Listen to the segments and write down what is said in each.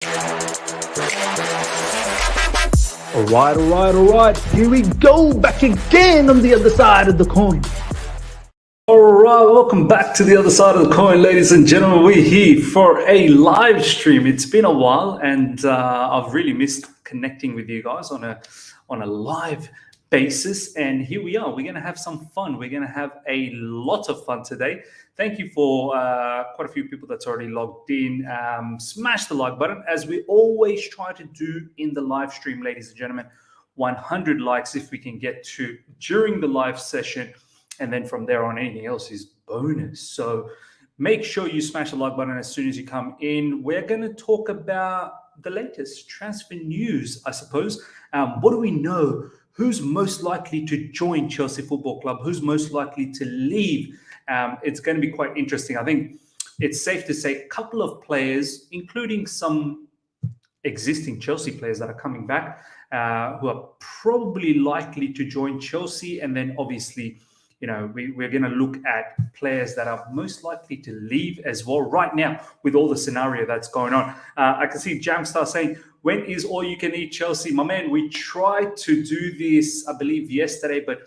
All right. Here we go, back again on the other side of the coin. All right, welcome back to the other side of the coin, ladies and gentlemen. We're here for a live stream. It's been a while, and I've really missed connecting with you guys on a live basis. And here we are. We're going to have some fun. We're going to have a lot of fun today. Thank you for quite a few people that's already logged in. Smash the like button, as we always try to do in the live stream, ladies and gentlemen. 100 likes if we can get to during the live session. And then from there on, anything else is bonus. So make sure you smash the like button as soon as you come in. We're going to talk about the latest transfer news, I suppose. What do we know? Who's most likely to join Chelsea Football Club? Who's most likely to leave? It's going to be quite interesting. I think it's safe to say a couple of players, including some existing Chelsea players that are coming back, who are probably likely to join Chelsea. And then obviously, we're going to look at players that are most likely to leave as well right now with all the scenario that's going on. I can see Jamstar saying, when is all you can eat Chelsea? My man, we tried to do this, I believe, yesterday, but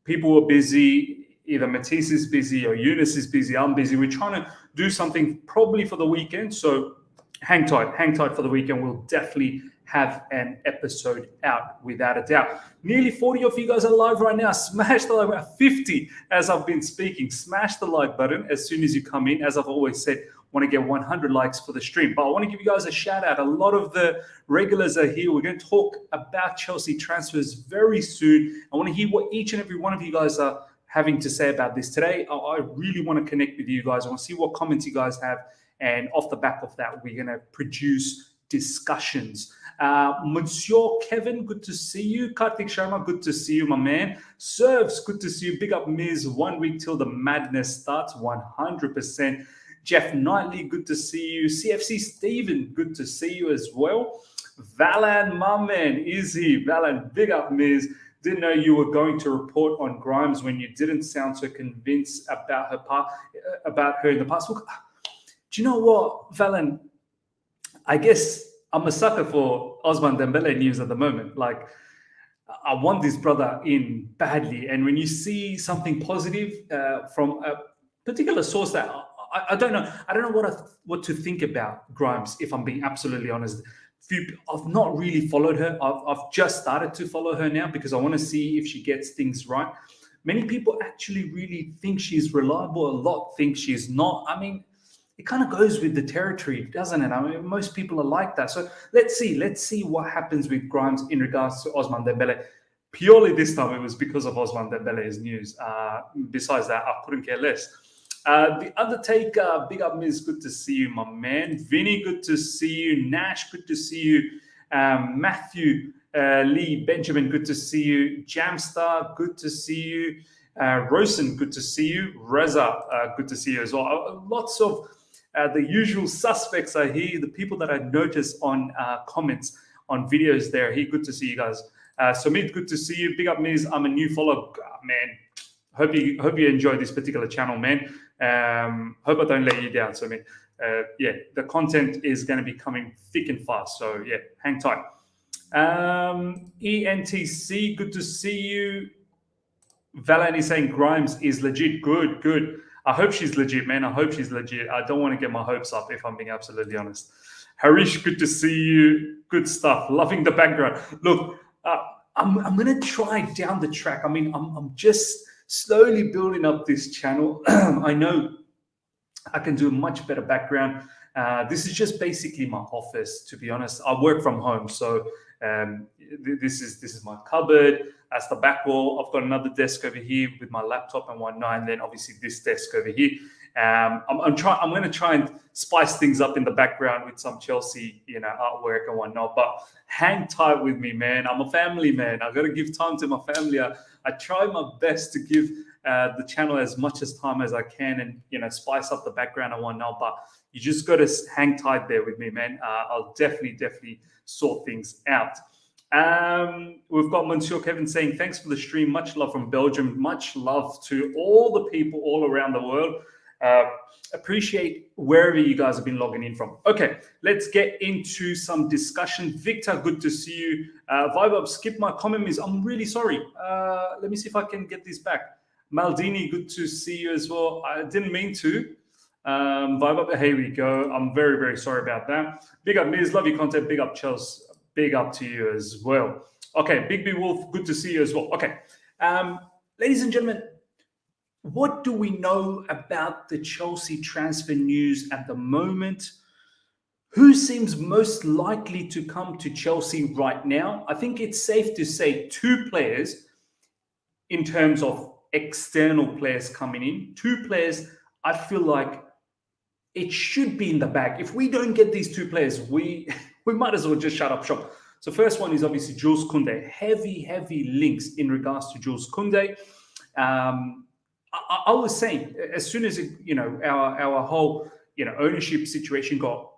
people were busy. Either Matisse is busy or Eunice is busy. I'm busy. We're trying to do something probably for the weekend. So hang tight for the weekend. We'll definitely have an episode out without a doubt. Nearly 40 of you guys are live right now. Smash the like button. 50 as I've been speaking. Smash the like button as soon as you come in. As I've always said, want to get 100 likes for the stream. But I want to give you guys a shout out. A lot of the regulars are here. We're going to talk about Chelsea transfers very soon. I want to hear what each and every one of you guys are having to say about this today. I really want to connect with you guys. I want to see what comments you guys have. And off the back of that, we're going to produce discussions. Monsieur Kevin, good to see you. Kartik Sharma, good to see you, my man. Serves, good to see you. Big up Miz, 1 week till the madness starts, 100%. Jeff Knightley, good to see you. CFC Steven, good to see you as well. Valan, my man, is he? Valan, big up Miz. Didn't know you were going to report on Grimes when you didn't sound so convinced about her in the past. Look, do you know what, Valan? I guess I'm a sucker for Osman Dembele news at the moment. Like, I want this brother in badly. And when you see something positive from a particular source that I don't know, what to think about Grimes, if I'm being absolutely honest. I've not really followed her. I've just started to follow her now because I want to see if she gets things right. Many people actually really think she's reliable. A lot think she's not. I mean, it kind of goes with the territory, doesn't it? I mean, most people are like that. So let's see what happens with Grimes in regards to Osman Dembele. Purely this time, it was because of Osman Dembele's news. Besides that, I couldn't care less. The Undertaker, big up, Miz, good to see you, my man. Vinny, good to see you. Nash, good to see you. Matthew Lee Benjamin, good to see you. Jamstar, good to see you. Rosen, good to see you. Reza, good to see you as well. Lots of the usual suspects are here. The people that I notice on comments on videos there. Hey, good to see you guys. Sumit, good to see you. Big up, Miz. I'm a new follower, man. Hope you enjoy this particular channel, man. Hope I don't let you down, Sumit. The content is going to be coming thick and fast. So yeah, hang tight. ENTC, good to see you. Valan is saying Grimes is legit. Good. I hope she's legit, man. I hope she's legit. I don't want to get my hopes up, if I'm being absolutely honest. Harish, good to see you. Good stuff. Loving the background. Look, I'm going to try down the track. I mean, I'm just slowly building up this channel. I know I can do a much better background. This is just basically my office, to be honest. I work from home, so this is my cupboard. That's the back wall. I've got another desk over here with my laptop and whatnot, and then obviously this desk over here. I'm going to try and spice things up in the background with some Chelsea, artwork and whatnot. But hang tight with me, man. I'm a family man. I've got to give time to my family. I try my best to give the channel as much as time as I can, and spice up the background and whatnot. But you just got to hang tight there with me, man. I'll definitely sort things out. We've got Monsieur Kevin saying, thanks for the stream. Much love from Belgium. Much love to all the people all around the world. appreciate wherever you guys have been logging in from. Okay, let's get into some discussion. Victor, good to see you. Vibe Up, skip my comment, miss. I'm really sorry. Let me see if I can get this back. Maldini, good to see you as well. I didn't mean to. Vibe Up, here we go. I'm very, very sorry about that. Big up, Miz. Love your content. Big up, Chelsea. Big up to you as well. Okay, Big B Wolf, good to see you as well. Okay, ladies and gentlemen, what do we know about the Chelsea transfer news at the moment? Who seems most likely to come to Chelsea right now? I think it's safe to say two players in terms of external players coming in. Two players, I feel like it should be in the bag. If we don't get these two players, we might as well just shut up shop. So first one is obviously Jules Koundé. Heavy links in regards to Jules Koundé. I was saying, as soon as our whole ownership situation got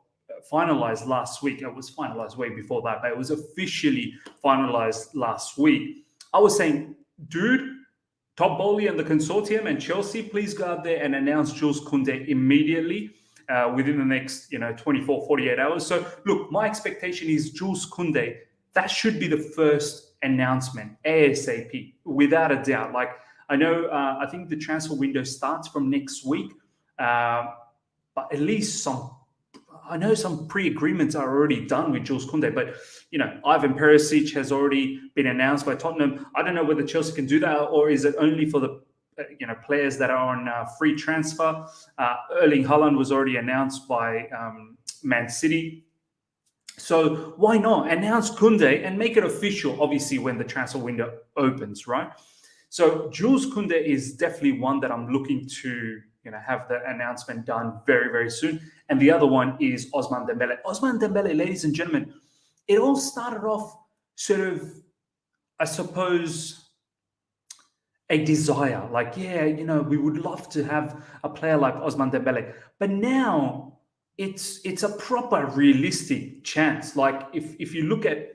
finalized last week, it was finalized way before that, but it was officially finalized last week. I was saying, dude, Top Bowley and the consortium and Chelsea, please go out there and announce Jules Koundé immediately within the next 24, 48 hours. So look, my expectation is Jules Koundé, that should be the first announcement ASAP, without a doubt. Like, I know, I think the transfer window starts from next week, but at least I know some pre-agreements are already done with Jules Koundé, but, Ivan Perisic has already been announced by Tottenham. I don't know whether Chelsea can do that, or is it only for the, players that are on free transfer. Erling Haaland was already announced by Man City. So why not announce Koundé and make it official, obviously, when the transfer window opens, right? So Jules Koundé is definitely one that I'm looking to, have the announcement done very, very soon. And the other one is Ousmane Dembele. Ousmane Dembele, ladies and gentlemen, it all started off sort of, I suppose, a desire. Like, we would love to have a player like Ousmane Dembele. But now it's a proper realistic chance. Like, if you look at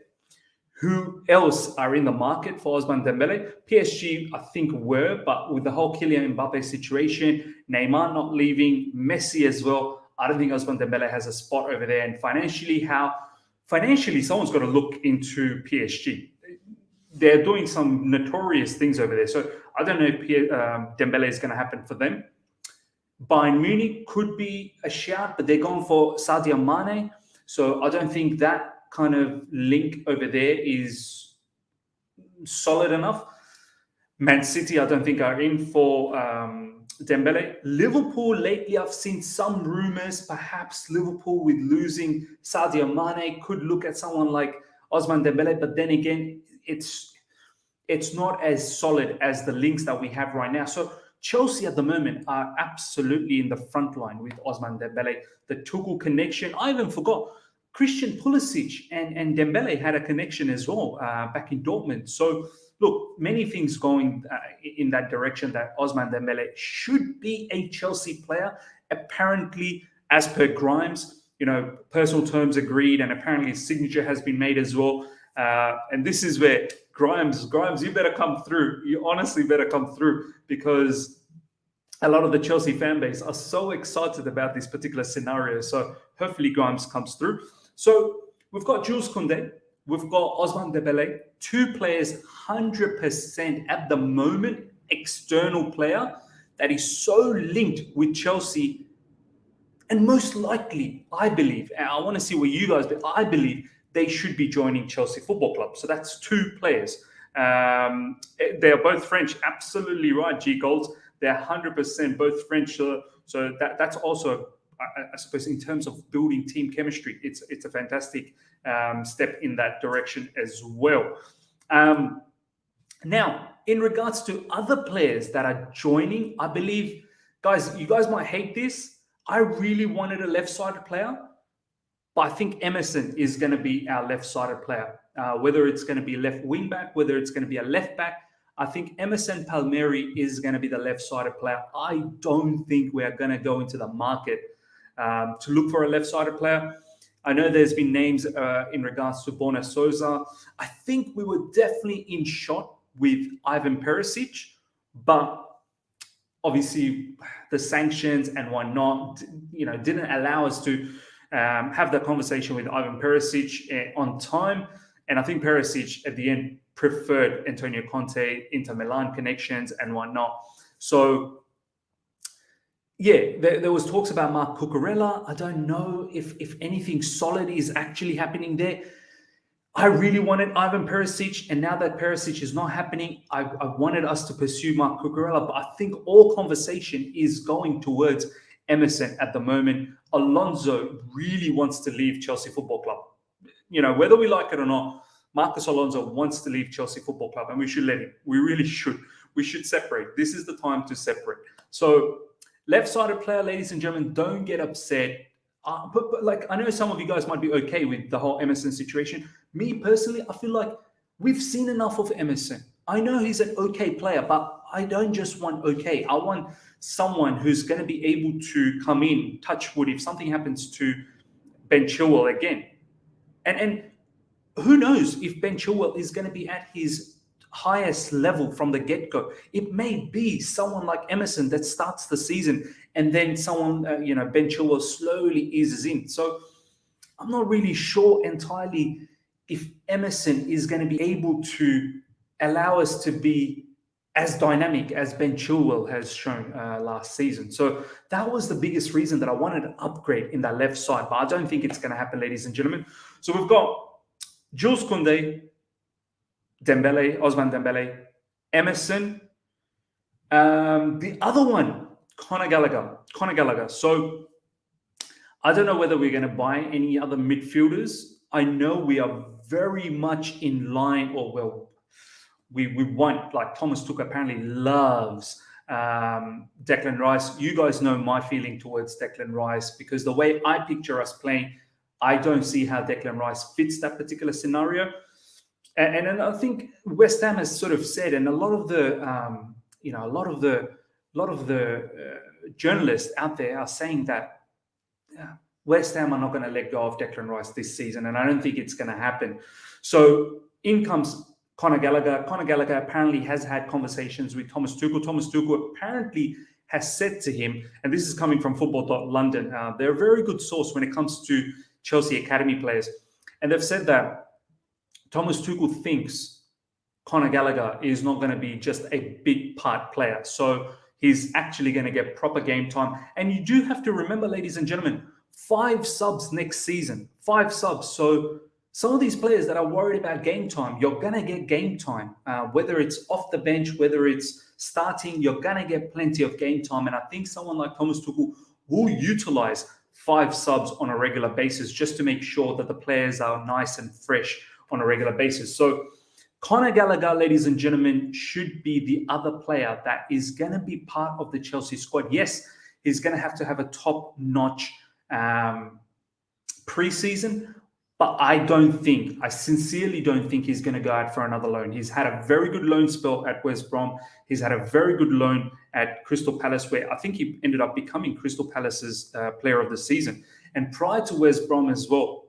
who else are in the market for Ousmane Dembele, PSG, I think, were, but with the whole Kylian Mbappe situation, Neymar not leaving, Messi as well, I don't think Ousmane Dembele has a spot over there. And financially, someone's got to look into PSG. They're doing some notorious things over there. So I don't know if Dembele is going to happen for them. Bayern Munich could be a shout, but they're going for Sadio Mane. So I don't think that kind of link over there is solid enough. Man City, I don't think, are in for Dembele. Liverpool, lately I've seen some rumors, perhaps Liverpool with losing Sadio Mane could look at someone like Ousmane Dembele, but then again, it's not as solid as the links that we have right now. So Chelsea at the moment are absolutely in the front line with Ousmane Dembele. The Tuchel connection, I even forgot. Christian Pulisic and Dembele had a connection as well back in Dortmund. So, look, many things going in that direction that Ousmane Dembele should be a Chelsea player. Apparently, as per Grimes, personal terms agreed, and apparently his signature has been made as well. And this is where Grimes, you better come through. You honestly better come through, because a lot of the Chelsea fan base are so excited about this particular scenario. So hopefully Grimes comes through. So we've got Jules Koundé, we've got Ousmane Dembele, two players 100% at the moment, external player that is so linked with Chelsea. And most likely, I believe, and I want to see what you guys, but I believe they should be joining Chelsea Football Club. So that's two players. They're both French, absolutely right, G Golds. They're 100% both French. So that's also, I suppose, in terms of building team chemistry, it's a fantastic step in that direction as well. Now, in regards to other players that are joining, I believe, guys, you guys might hate this. I really wanted a left-sided player, but I think Emerson is going to be our left-sided player. Whether it's going to be left wing back, whether it's going to be a left back, I think Emerson Palmieri is going to be the left-sided player. I don't think we're going to go into the market to look for a left-sided player. I know there's been names in regards to Borna Souza. I think we were definitely in shot with Ivan Perisic, but obviously the sanctions and whatnot, didn't allow us to have that conversation with Ivan Perisic on time. And I think Perisic at the end preferred Antonio Conte, Inter Milan connections and whatnot. So yeah, there was talks about Marc Cucurella. I don't know if anything solid is actually happening there. I really wanted Ivan Perisic, and now that Perisic is not happening, I wanted us to pursue Marc Cucurella, but I think all conversation is going towards Emerson at the moment. Alonso really wants to leave Chelsea Football Club. Whether we like it or not, Marcos Alonso wants to leave Chelsea Football Club, and we should let him. We really should. We should separate. This is the time to separate. So, left-sided player, ladies and gentlemen, don't get upset. But like, I know some of you guys might be okay with the whole Emerson situation. Me personally, I feel like we've seen enough of Emerson. I know he's an okay player, but I don't just want okay. I want someone who's going to be able to come in, touch wood, if something happens to Ben Chilwell again. And who knows if Ben Chilwell is going to be at his highest level from the get-go. It may be someone like Emerson that starts the season and then someone, Ben Chilwell slowly eases in. So I'm not really sure entirely if Emerson is going to be able to allow us to be as dynamic as Ben Chilwell has shown last season. So that was the biggest reason that I wanted to upgrade in that left side, but I don't think it's going to happen, ladies and gentlemen. So we've got Jules Koundé, Ousmane Dembele, Emerson. The other one, Conor Gallagher. So I don't know whether we're going to buy any other midfielders. I know we are very much in line, we want, like Thomas Tuchel apparently loves Declan Rice. You guys know my feeling towards Declan Rice, because the way I picture us playing, I don't see how Declan Rice fits that particular scenario. And I think West Ham has sort of said, and a lot of the journalists out there are saying that West Ham are not going to let go of Declan Rice this season, and I don't think it's going to happen. So in comes Conor Gallagher. Conor Gallagher apparently has had conversations with Thomas Tuchel. Thomas Tuchel apparently has said to him, and this is coming from Football.London, they're a very good source when it comes to Chelsea Academy players, and they've said that Thomas Tuchel thinks Conor Gallagher is not going to be just a big part player. So he's actually going to get proper game time. And you do have to remember, ladies and gentlemen, 5 subs next season. 5 subs. So some of these players that are worried about game time, you're going to get game time. Whether it's off the bench, whether it's starting, you're going to get plenty of game time. And I think someone like Thomas Tuchel will utilize 5 subs on a regular basis just to make sure that the players are nice and fresh on a regular basis. So Conor Gallagher, ladies and gentlemen, should be the other player that is going to be part of the Chelsea squad. Yes, he's going to have a top-notch preseason, but I sincerely don't think he's going to go out for another loan. He's had a very good loan spell at West Brom. He's had a very good loan at Crystal Palace, where I think he ended up becoming Crystal Palace's player of the season. And prior to West Brom as well,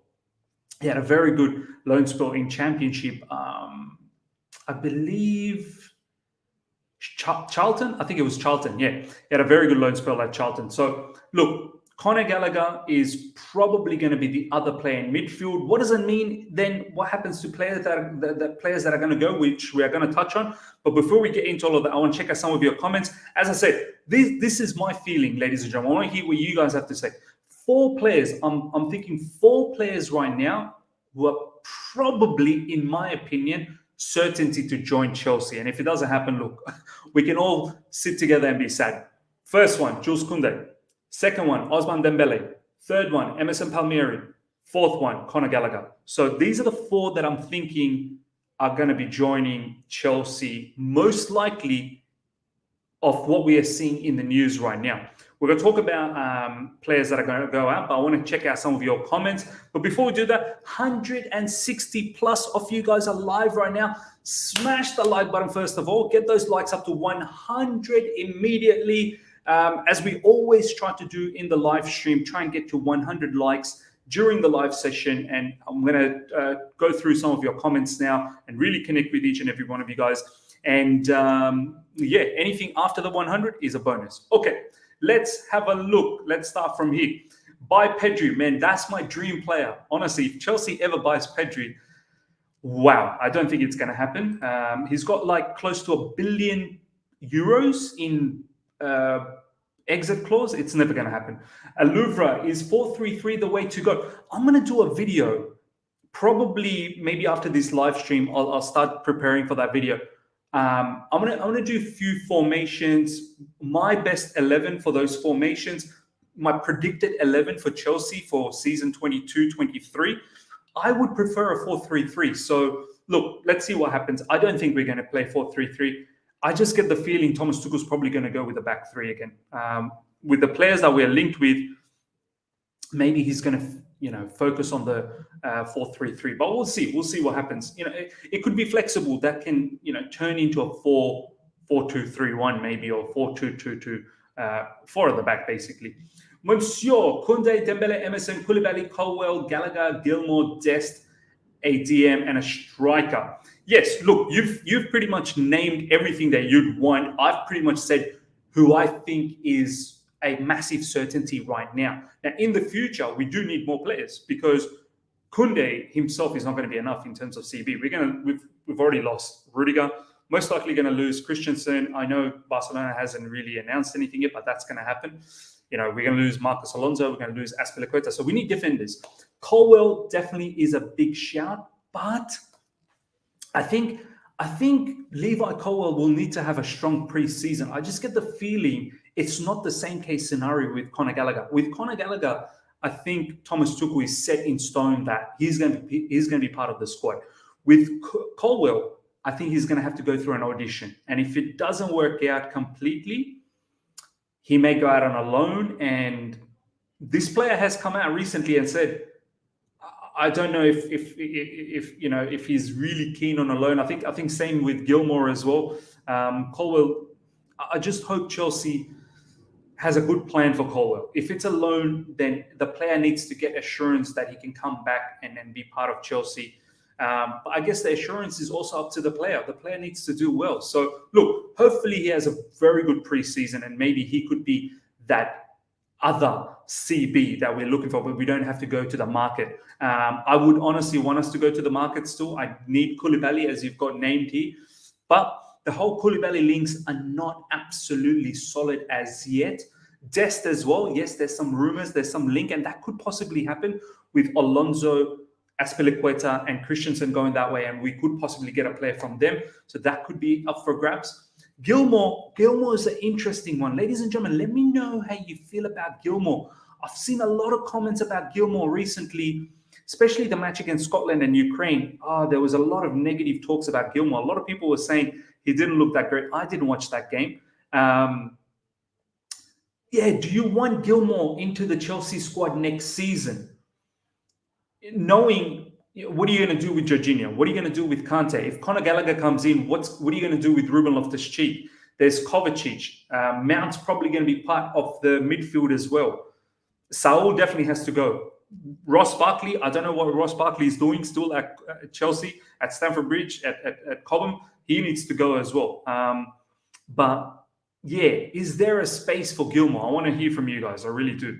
he had a very good loan spell in Championship. I believe Charlton. I think it was Charlton. Yeah, he had a very good loan spell at Charlton. So look, Conor Gallagher is probably going to be the other player in midfield. What does it mean then? What happens to players that are going to go, which we are going to touch on? But before we get into all of that, I want to check out some of your comments. As I said, this is my feeling, ladies and gentlemen. I want to hear what you guys have to say. 4 players. I'm thinking 4 players right now who are probably, in my opinion, certainty to join Chelsea. And if it doesn't happen, look, we can all sit together and be sad. First one, Jules Koundé. Second one, Ousmane Dembele. Third one, Emerson Palmieri. Fourth one, Conor Gallagher. So these are the 4 that I'm thinking are going to be joining Chelsea, most likely of what we are seeing in the news right now. We're going to talk about players that are going to go out, but I want to check out some of your comments. But before we do that, 160 plus of you guys are live right now. Smash the like button first of all. Get those likes up to 100 immediately. As we always try to do in the live stream, try and get to 100 likes during the live session. And I'm going to go through some of your comments now and really connect with each and every one of you guys. And yeah, anything after the 100 is a bonus. Okay, let's have a look. Let's start from here. Buy Pedri, man, that's my dream player. Honestly, if Chelsea ever buys Pedri, wow, I don't think it's going to happen. He's got like close to €1 billion in exit clause. It's never going to happen. Louvre, is 4-3-3 the way to go? I'm going to do a video. Probably maybe after this live stream, I'll start preparing for that video. I'm gonna do a few formations. My best 11 for those formations. My predicted 11 for Chelsea for season 22-23. I would prefer a 4-3-3. So look, let's see what happens. I don't think we're going to play 4-3-3. I just get the feeling Thomas Tuchel's probably going to go with the back three again. With the players that we're linked with, maybe he's going to, focus on the 4-3-3. But we'll see. We'll see what happens. It could be flexible. That can, turn into a 4-4-2-3-1 maybe, or 4-2-2-2, 4 at the back basically. Monsieur, Koundé, Dembele, Emerson, Koulibaly, Colwell, Gallagher, Gilmore, Dest, a DM, and a striker. Yes, look, you've pretty much named everything that you'd want. I've pretty much said who I think is a massive certainty right now. Now, in the future, we do need more players because Koundé himself is not going to be enough in terms of CB. We've already lost Rudiger. Most likely going to lose Christensen. I know Barcelona hasn't really announced anything yet, but that's going to happen. We're going to lose Marcos Alonso. We're going to lose Azpilicueta. So we need defenders. Colwell definitely is a big shout, but I think Levi Colwell will need to have a strong preseason. I just get the feeling it's not the same case scenario with Conor Gallagher. With Conor Gallagher, I think Thomas Tuchel is set in stone that he's going to be part of the squad. With Colwell, I think he's going to have to go through an audition. And if it doesn't work out completely, he may go out on a loan. And this player has come out recently and said, I don't know if he's really keen on a loan. I think same with Gilmore as well. Colwell, I just hope Chelsea has a good plan for Colwell. If it's a loan, then the player needs to get assurance that he can come back and be part of Chelsea. But I guess the assurance is also up to the player. The player needs to do well. So look, hopefully he has a very good preseason and maybe he could be that other CB that we're looking for, but we don't have to go to the market. I would honestly want us to go to the market still. I need Koulibaly, as you've got named here. But the whole Koulibaly links are not absolutely solid as yet. Dest as well. Yes, there's some rumors, there's some link, and that could possibly happen with Alonso, Azpilicueta, and Christensen going that way, and we could possibly get a player from them. So that could be up for grabs. Gilmore is an interesting one. Ladies and gentlemen, let me know how you feel about Gilmore. I've seen a lot of comments about Gilmore recently, especially the match against Scotland and Ukraine. There was a lot of negative talks about Gilmore. A lot of people were saying he didn't look that great. I didn't watch that game. Do you want Gilmore into the Chelsea squad next season? Knowing what are you going to do with Jorginho? What are you going to do with Kante? If Conor Gallagher comes in, what are you going to do with Ruben Loftus-Cheek? There's Kovacic. Mount's probably going to be part of the midfield as well. Saul definitely has to go. Ross Barkley, I don't know what Ross Barkley is doing still at Chelsea, at Stamford Bridge, at Cobham. He needs to go as well. But yeah, is there a space for Gilmore? I want to hear from you guys. I really do.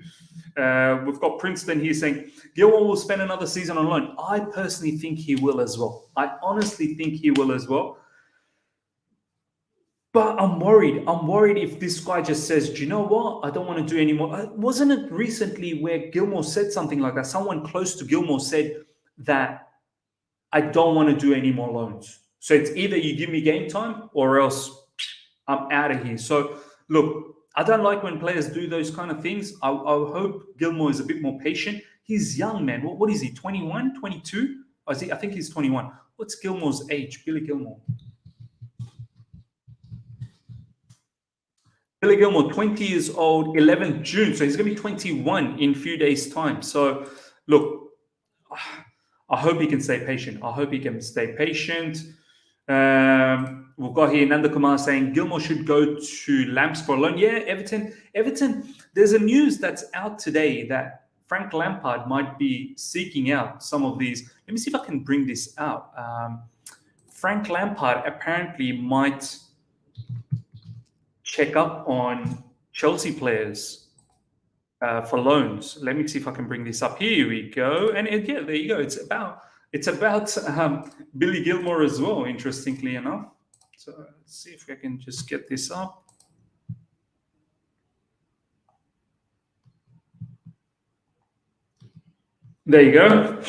We've got Princeton here saying Gilmore will spend another season on loan. I personally think he will as well. I honestly think he will as well. But I'm worried. I'm worried if this guy just says, do you know what? I don't want to do anymore. Wasn't it recently where Gilmore said something like that? Someone close to Gilmore said that I don't want to do any more loans. So it's either you give me game time or else I'm out of here. So look, I don't like when players do those kind of things. I hope Gilmore is a bit more patient. He's young, man. What is he, 21, 22? I think he's 21. What's Gilmore's age? Billy Gilmore. Billy Gilmore, 20 years old, 11th June. So he's going to be 21 in a few days' time. So look, I hope he can stay patient. We've got here Nanda Kumar saying Gilmore should go to Lamps for a loan. Yeah, Everton. There's a news that's out today that Frank Lampard might be seeking out some of these. Let me see if I can bring this out. Frank Lampard apparently might check up on Chelsea players for loans. Let me see if I can bring this up. Here we go. And yeah, there you go. It's about Billy Gilmore as well, interestingly enough. So let's see if I can just get this up. There you go.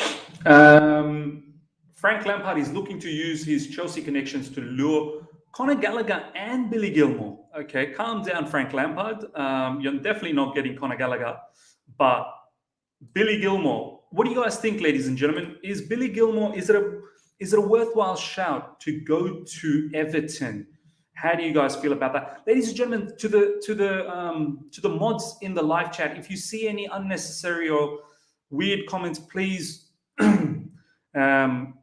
Frank Lampard is looking to use his Chelsea connections to lure Conor Gallagher and Billy Gilmore. Okay, calm down, Frank Lampard. You're definitely not getting Conor Gallagher, but Billy Gilmore. What do you guys think, ladies and gentlemen? Is Billy Gilmore? Is it a worthwhile shout to go to Everton? How do you guys feel about that, ladies and gentlemen? To the mods in the live chat, if you see any unnecessary or weird comments, please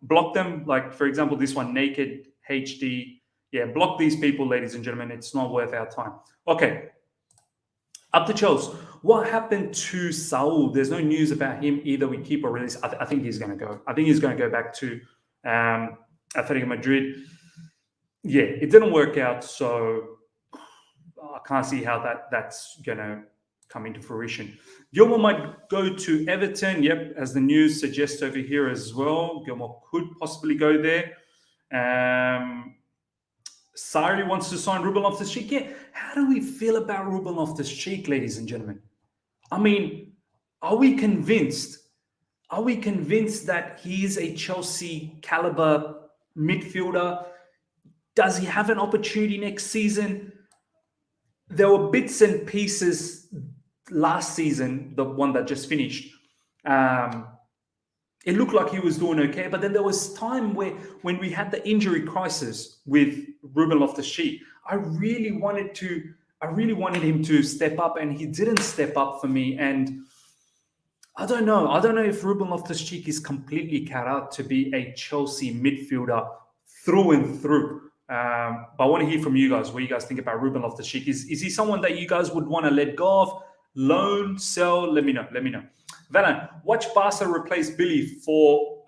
block them. Like, for example, this one, Naked HD. Yeah, block these people, ladies and gentlemen. It's not worth our time. Okay, up to Chelsea. What happened to Saul? There's no news about him either. We keep or release. I think he's going to go. I think he's going to go back to Atletico Madrid. Yeah, it didn't work out, so I can't see how that's going to come into fruition. Gilmore might go to Everton. Yep, as the news suggests over here as well. Gilmore could possibly go there. Sarri wants to sign Ruben Loftus-Cheek. Yeah, how do we feel about Ruben Loftus-Cheek, ladies and gentlemen? I mean, are we convinced? Are we convinced that he's a Chelsea caliber midfielder? Does he have an opportunity next season? There were bits and pieces last season, the one that just finished. It looked like he was doing okay, but then there was time when we had the injury crisis with Ruben Loftus-Cheek. I really wanted him to step up, and he didn't step up for me. And I don't know if Ruben Loftus-Cheek is completely cut out to be a Chelsea midfielder through and through. But I want to hear from you guys. What you guys think about Ruben Loftus-Cheek? Is he someone that you guys would want to let go of, loan, sell? Let me know. Valan, watch Barca replace Billy for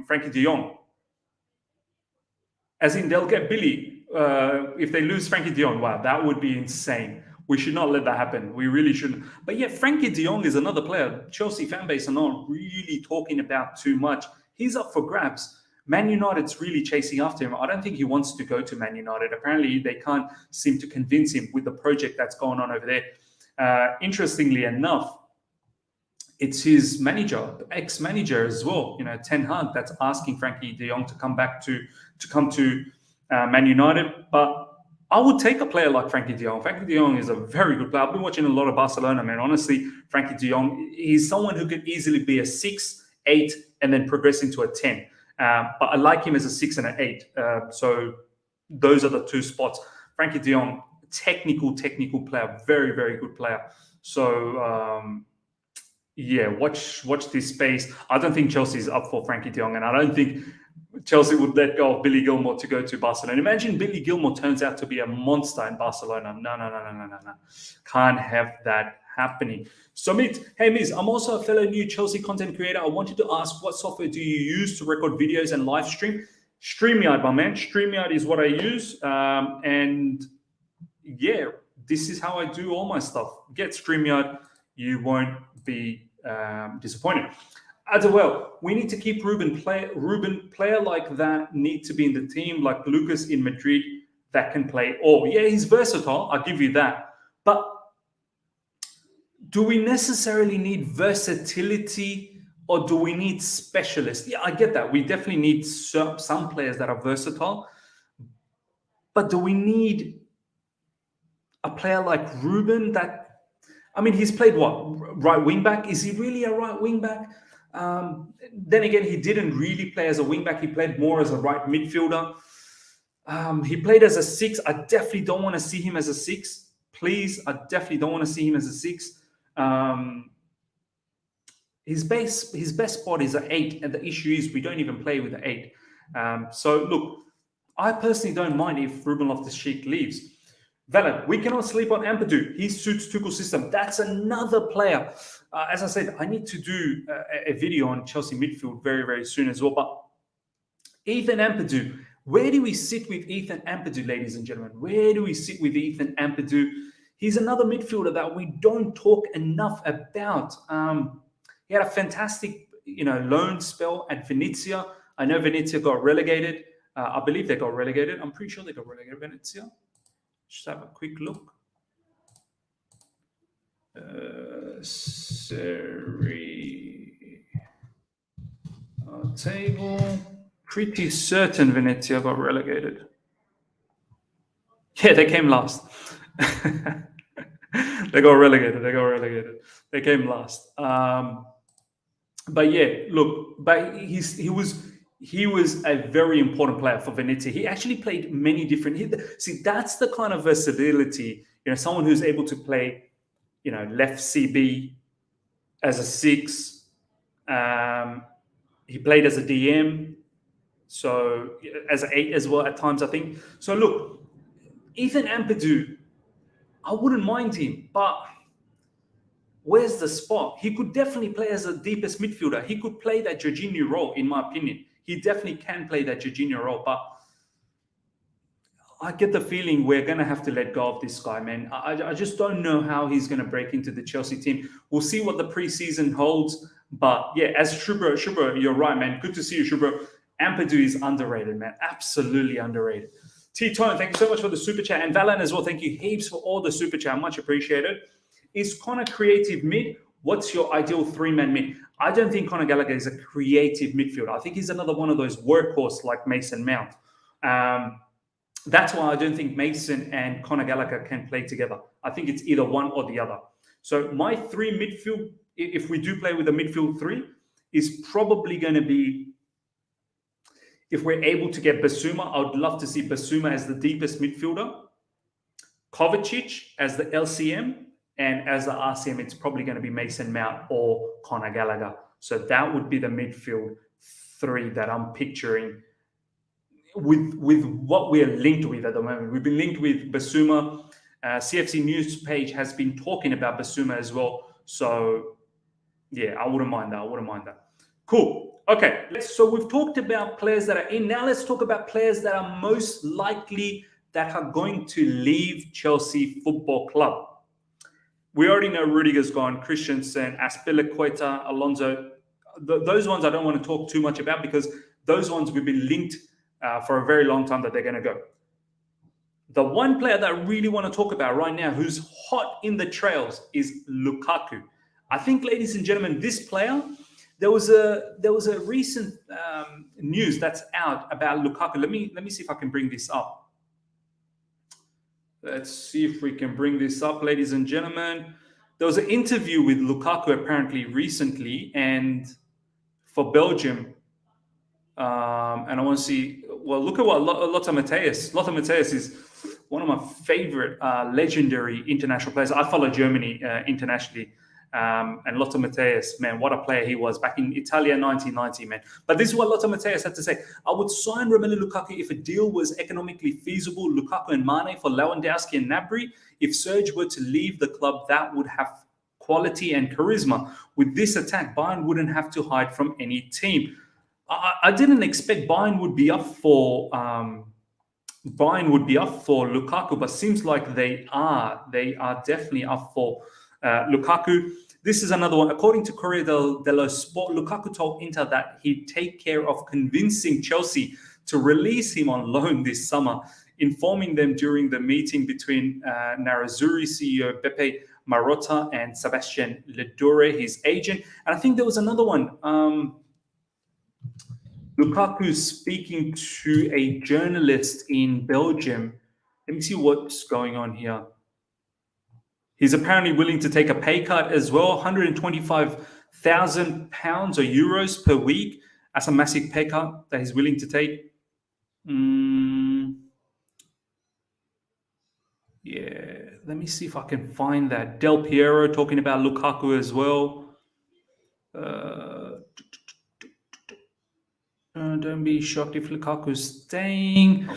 Frankie de Jong. As in, they'll get Billy if they lose Frankie de Jong. Wow, that would be insane. We should not let that happen. We really shouldn't. But yeah, Frankie de Jong is another player Chelsea fan base are not really talking about too much. He's up for grabs. Man United's really chasing after him. I don't think he wants to go to Man United. Apparently, they can't seem to convince him with the project that's going on over there. Interestingly enough, it's his manager, ex-manager as well, Ten Hag, that's asking Frankie de Jong to come back to come to Man United. But I would take a player like Frankie de Jong. Frankie de Jong is a very good player. I've been watching a lot of Barcelona, man. Honestly, Frankie de Jong, he's someone who could easily be a 6, 8, and then progress into a 10. But I like him as a 6 and an 8. So those are the two spots. Frankie de Jong, technical player, very, very good player. So yeah, watch this space. I don't think Chelsea's up for Frankie de Jong, and I don't think Chelsea would let go of Billy Gilmore to go to Barcelona. Imagine Billy Gilmore turns out to be a monster in Barcelona. No. Can't have that happening. So, hey, Miz, I'm also a fellow new Chelsea content creator. I wanted to ask, what software do you use to record videos and live stream? StreamYard, my man. StreamYard is what I use. And yeah, this is how I do all my stuff. Get StreamYard. You won't be disappointed. As well, we need to keep Ruben player like that need to be in the team, like Lucas in Madrid that can play all. Yeah, he's versatile. I'll give you that. But do we necessarily need versatility, or do we need specialists? Yeah, I get that. We definitely need some players that are versatile. But do we need a player like Ruben that, I mean, he's played what? Right wing back? Is he really a right wing back? Then again, he didn't really play as a wing back. He played more as a right midfielder. He played as a 6. I definitely don't want to see him as a 6. Please, I definitely don't want to see him as a 6. His best spot is an 8, and the issue is we don't even play with an 8. So look, I personally don't mind if Ruben Loftus-Cheek leaves. Valid. We cannot sleep on Ampadu. He suits Tuchel's system. That's another player. As I said, I need to do a video on Chelsea midfield very, very soon as well. But Ethan Ampadu, where do we sit with Ethan Ampadu, ladies and gentlemen? Where do we sit with Ethan Ampadu? He's another midfielder that we don't talk enough about. He had a fantastic, loan spell at Venezia. I know Venezia got relegated. I believe they got relegated. I'm pretty sure they got relegated, Venezia. Just have a quick look. Table. Pretty certain Venezia got relegated. Yeah, they came last. They got relegated. They came last. But yeah, look, but he was a very important player for Venezia. He actually played many different. See, that's the kind of versatility. Someone who's able to play, left CB as a 6. He played as a DM, so as an 8 as well at times, I think. So look, Ethan Ampadu, I wouldn't mind him, but where's the spot? He could definitely play as a deepest midfielder. He could play that Jorginho role, in my opinion. He definitely can play that Jorginho role, but I get the feeling we're going to have to let go of this guy, man. I just don't know how he's going to break into the Chelsea team. We'll see what the preseason holds. But yeah, as Shubro, you're right, man. Good to see you, Shubro. Ampadu is underrated, man. Absolutely underrated. T-Tone, thank you so much for the super chat. And Valan as well, thank you heaps for all the super chat. Much appreciated. Is Conor creative mid? What's your ideal 3-man mid? I don't think Conor Gallagher is a creative midfielder. I think he's another one of those workhorse like Mason Mount. That's why I don't think Mason and Conor Gallagher can play together. I think it's either one or the other. So my 3 midfield, if we do play with a midfield 3, is probably going to be, if we're able to get Basuma, I would love to see Basuma as the deepest midfielder, Kovacic as the LCM, and as the RCM, it's probably going to be Mason Mount or Conor Gallagher. So that would be the midfield 3 that I'm picturing with what we're linked with at the moment. We've been linked with Basuma. CFC News page has been talking about Basuma as well. So yeah, I wouldn't mind that. Cool. Okay, so we've talked about players that are in. Now let's talk about players that are most likely that are going to leave Chelsea Football Club. We already know Rudiger's gone, Christensen, Azpilicueta, Alonso. Those ones I don't want to talk too much about because those ones we've been linked for a very long time that they're going to go. The one player that I really want to talk about right now who's hot in the trails is Lukaku. I think, ladies and gentlemen, this player, there was a recent news that's out about Lukaku. Let me see if I can bring this up. Let's see if we can bring this up, ladies and gentlemen. There was an interview with Lukaku apparently recently, and for Belgium. And I want to see, well, look at what Lothar Matthäus. Lothar Matthäus is one of my favorite legendary international players. I follow Germany internationally. And Lothar Matthäus, man, what a player he was back in Italia 1990, man. But this is what Lothar Matthäus had to say. I would sign Romelu Lukaku if a deal was economically feasible. Lukaku and Mane for Lewandowski and Gnabry. If Serge were to leave the club, that would have quality and charisma. With this attack, Bayern wouldn't have to hide from any team. I didn't expect Bayern would be up for Lukaku, but seems like they are. They are definitely up for Lukaku. This is another one. According to Corriere dello Sport, Lukaku told Inter that he'd take care of convincing Chelsea to release him on loan this summer, informing them during the meeting between Nerazzurri CEO Beppe Marotta and Sebastian Ledore, his agent. And I think there was another one. Lukaku speaking to a journalist in Belgium. Let me see what's going on here. He's apparently willing to take a pay cut as well, £125,000 or euros per week. That's a massive pay cut that he's willing to take. Yeah, let me see if I can find that. Del Piero talking about Lukaku as well. Don't be shocked if Lukaku's staying.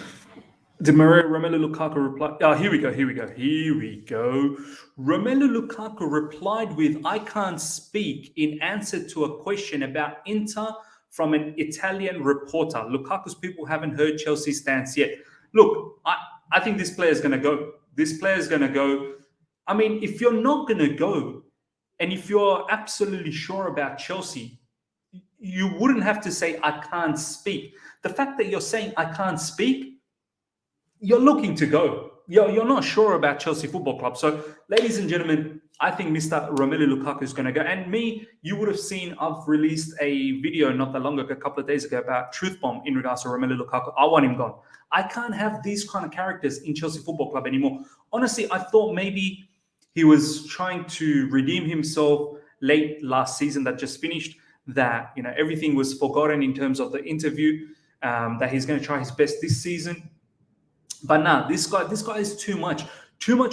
Did Romelu Lukaku reply? Oh, here we go. Romelu Lukaku replied with, "I can't speak," in answer to a question about Inter from an Italian reporter. Lukaku's people haven't heard Chelsea's stance yet. Look, I think this player is going to go. This player is going to go. I mean, if you're not going to go, and if you're absolutely sure about Chelsea, you wouldn't have to say, "I can't speak." The fact that you're saying, "I can't speak," you're looking to go. You're not sure about Chelsea Football Club. So, ladies and gentlemen, I think Mr. Romelu Lukaku is going to go. And me, you would have seen I've released a video not that long ago, a couple of days ago, about Truth Bomb in regards to Romelu Lukaku. I want him gone. I can't have these kind of characters in Chelsea Football Club anymore. Honestly, I thought maybe he was trying to redeem himself late last season that just finished, that everything was forgotten in terms of the interview, that he's going to try his best this season. But nah, this guy is too much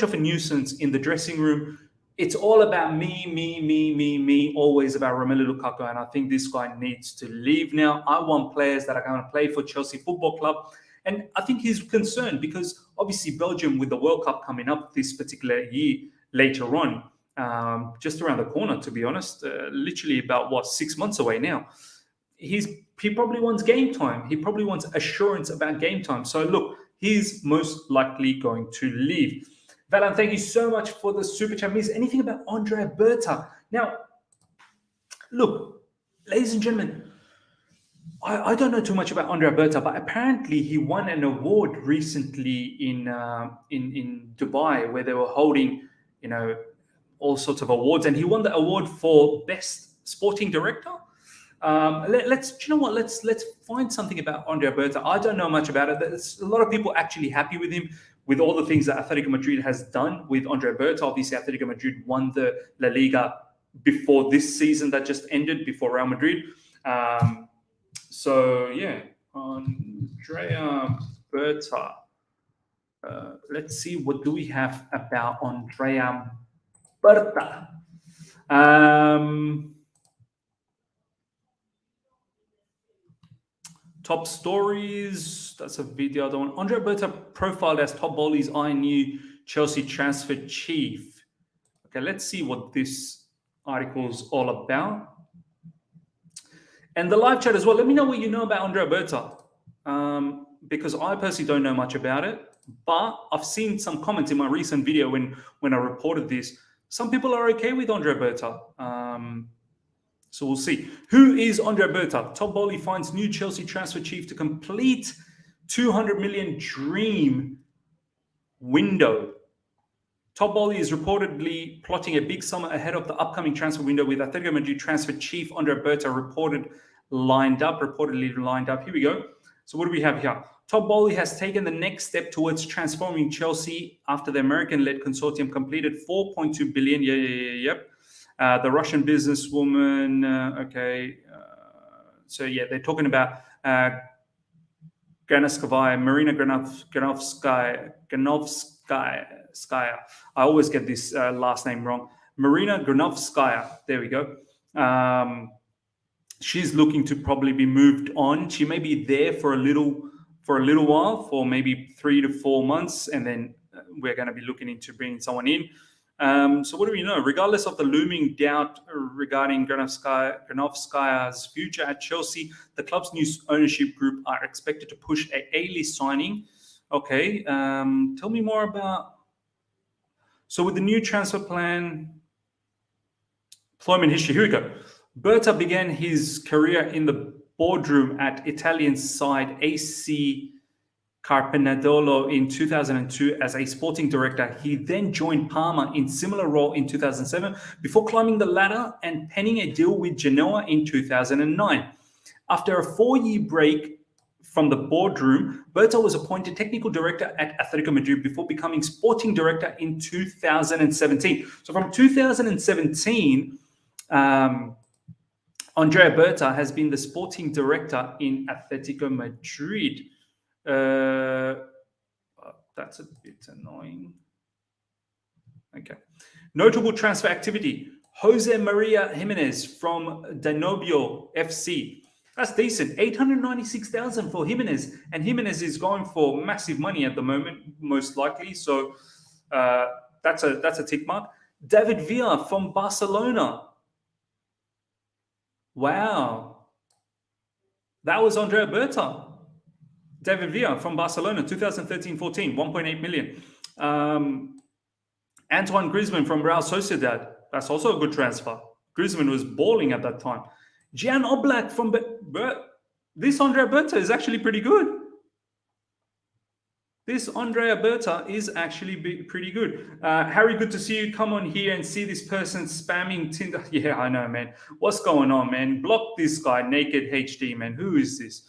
of a nuisance in the dressing room. It's all about me, always about Romelu Lukaku, and I think this guy needs to leave now. I want players that are going to play for Chelsea Football Club, and I think he's concerned because obviously Belgium, with the World Cup coming up this particular year later on, just around the corner, to be honest, literally about 6 months away now. He probably wants game time. He probably wants assurance about game time. So look, he's most likely going to leave. Valan, thank you so much for the super chat. Miss anything about Andrea Berta? Now, look, ladies and gentlemen, I don't know too much about Andrea Berta, but apparently he won an award recently in Dubai, where they were holding, all sorts of awards, and he won the award for best sporting director. Let's find something about Andrea Berta. I don't know much about it. There's a lot of people actually happy with him, with all the things that Atletico Madrid has done with Andrea Berta. Obviously, Atletico Madrid won the La Liga before this season that just ended, before Real Madrid. So yeah, Andrea Berta. Let's see, what do we have about Andrea Berta? Top stories. That's a video I don't want. Andrea Berta profiled as top Bowley's new Chelsea transfer chief. Okay, let's see what this article is all about. And the live chat as well. Let me know what you know about Andrea Berta, because I personally don't know much about it. But I've seen some comments in my recent video when I reported this. Some people are okay with Andrea Berta. So we'll see. Who is Andrea Berta? Todd Bowley finds new Chelsea transfer chief to complete 200 million dream window. Todd Bowley is reportedly plotting a big summer ahead of the upcoming transfer window, with Atletico Madrid transfer chief Andrea Berta reportedly lined up. Here we go. So what do we have here? Todd Bowley has taken the next step towards transforming Chelsea after the American-led consortium completed 4.2 billion. Yep. The Russian businesswoman, okay. So yeah, they're talking about Marina Granovskaya. I always get this last name wrong. Marina Granovskaya. There we go. She's looking to probably be moved on. She may be there for a little while, for maybe 3 to 4 months, and then we're going to be looking into bringing someone in. So what do we know? Regardless of the looming doubt regarding Granovskaya's future at Chelsea, the club's new ownership group are expected to push a A-list signing. Okay, tell me more about... So with the new transfer plan, employment history, here we go. Berta began his career in the boardroom at Italian side AC Carpenadolo in 2002 as a sporting director. He then joined Parma in similar role in 2007 before climbing the ladder and penning a deal with Genoa in 2009. After a 4-year break from the boardroom, Berta was appointed technical director at Atletico Madrid before becoming sporting director in 2017. So from 2017, Andrea Berta has been the sporting director in Atletico Madrid. That's a bit annoying. Okay. Notable transfer activity. Jose Maria Jimenez from Danubio FC That's decent. 896,000 for Jimenez, and Jimenez is going for massive money at the moment, most likely. So that's a tick mark. David Villa from Barcelona. Wow, that was Andrea Berta. David Villa from Barcelona, 2013-14, 1.8 million. Antoine Griezmann from Real Sociedad. That's also a good transfer. Griezmann was balling at that time. Jan Oblak from this Andrea Berta is actually pretty good. This Andrea Berta is actually pretty good. Harry, good to see you. Come on here and see this person spamming Tinder. Yeah, I know, man. What's going on, man? Block this guy, Naked HD, man. Who is this?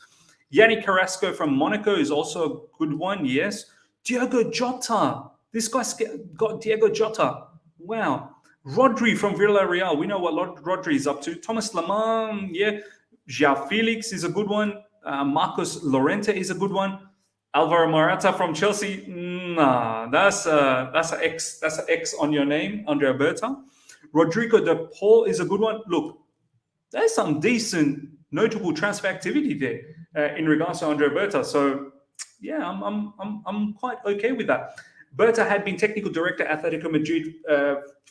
Yannick Carrasco from Monaco is also a good one, yes. Diogo Jota. This guy's got Diogo Jota. Wow. Rodri from Villarreal. We know what Rodri is up to. Thomas Lemar, yeah. João Felix is a good one. Marcos Llorente is a good one. Alvaro Morata from Chelsea. Nah, that's an X. That's an X on your name, Andrea Berta. Rodrigo de Paul is a good one. Look, there's some decent, notable transfer activity there in regards to Andrea Berta. So, yeah, I'm quite okay with that. Berta had been technical director at Atletico Madrid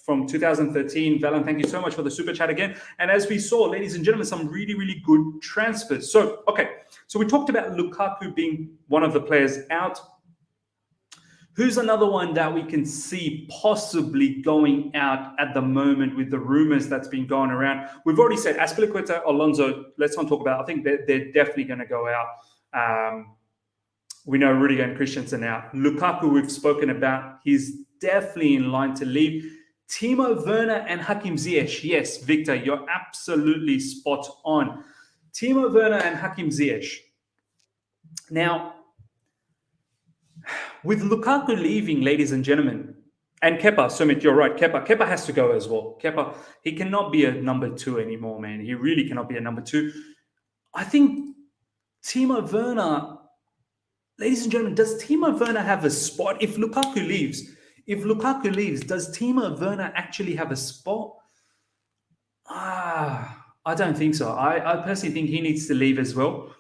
from 2013. Valen, thank you so much for the super chat again. And as we saw, ladies and gentlemen, some really, really good transfers. So, okay. So we talked about Lukaku being one of the players out. Who's another one that we can see possibly going out at the moment with the rumors that's been going around? We've already said Azpilicueta, Alonso. Let's not talk about. I think they're definitely going to go out. We know Rudiger and Christensen out. Lukaku, we've spoken about. He's definitely in line to leave. Timo Werner and Hakim Ziyech. Yes, Victor, you're absolutely spot on. Timo Werner and Hakim Ziyech. Now, with Lukaku leaving, ladies and gentlemen, and Kepa, Sumit, you're right. Kepa has to go as well. Kepa, he cannot be a number 2 anymore, man. He really cannot be a number 2. I think Timo Werner, ladies and gentlemen, does Timo Werner have a spot? If Lukaku leaves, does Timo Werner actually have a spot? I don't think so. I personally think he needs to leave as well.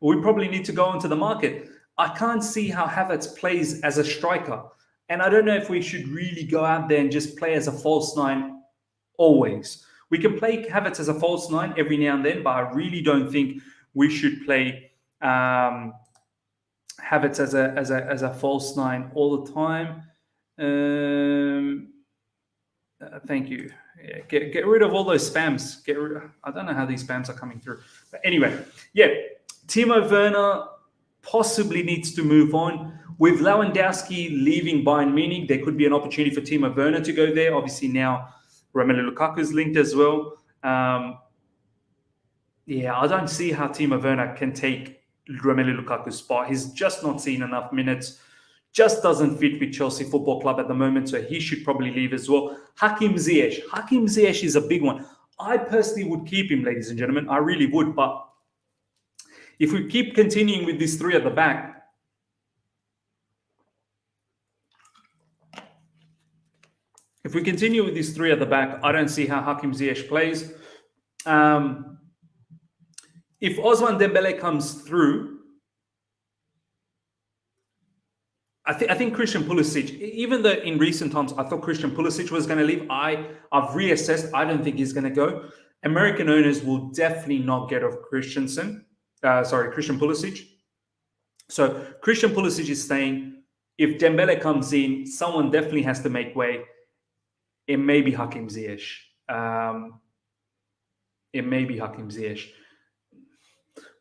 We probably need to go onto the market. I can't see how Havertz plays as a striker. And I don't know if we should really go out there and just play as a false 9 always. We can play Havertz as a false 9 every now and then, but I really don't think we should play Havertz as a false 9 all the time. Thank you. Yeah, get rid of all those spams. I don't know how these spams are coming through. But anyway, yeah, Timo Werner possibly needs to move on. With Lewandowski leaving Bayern Munich, there could be an opportunity for Timo Werner to go there. Obviously now Romelu Lukaku is linked as well. Yeah, I don't see how Timo Werner can take Romelu Lukaku's spot. He's just not seen enough minutes. Just doesn't fit with Chelsea Football Club at the moment, so he should probably leave as well. Hakim Ziyech. Hakim Ziyech is a big one. I personally would keep him, ladies and gentlemen. I really would, but if we keep continuing with these 3 at the back, I don't see how Hakim Ziyech plays. If Ousmane Dembele comes through, I think Christian Pulisic, even though in recent times I thought Christian Pulisic was going to leave, I've reassessed. I don't think he's going to go. American owners will definitely not get off Christian Pulisic. So Christian Pulisic is staying. If Dembele comes in, someone definitely has to make way. It may be Hakim Ziyech.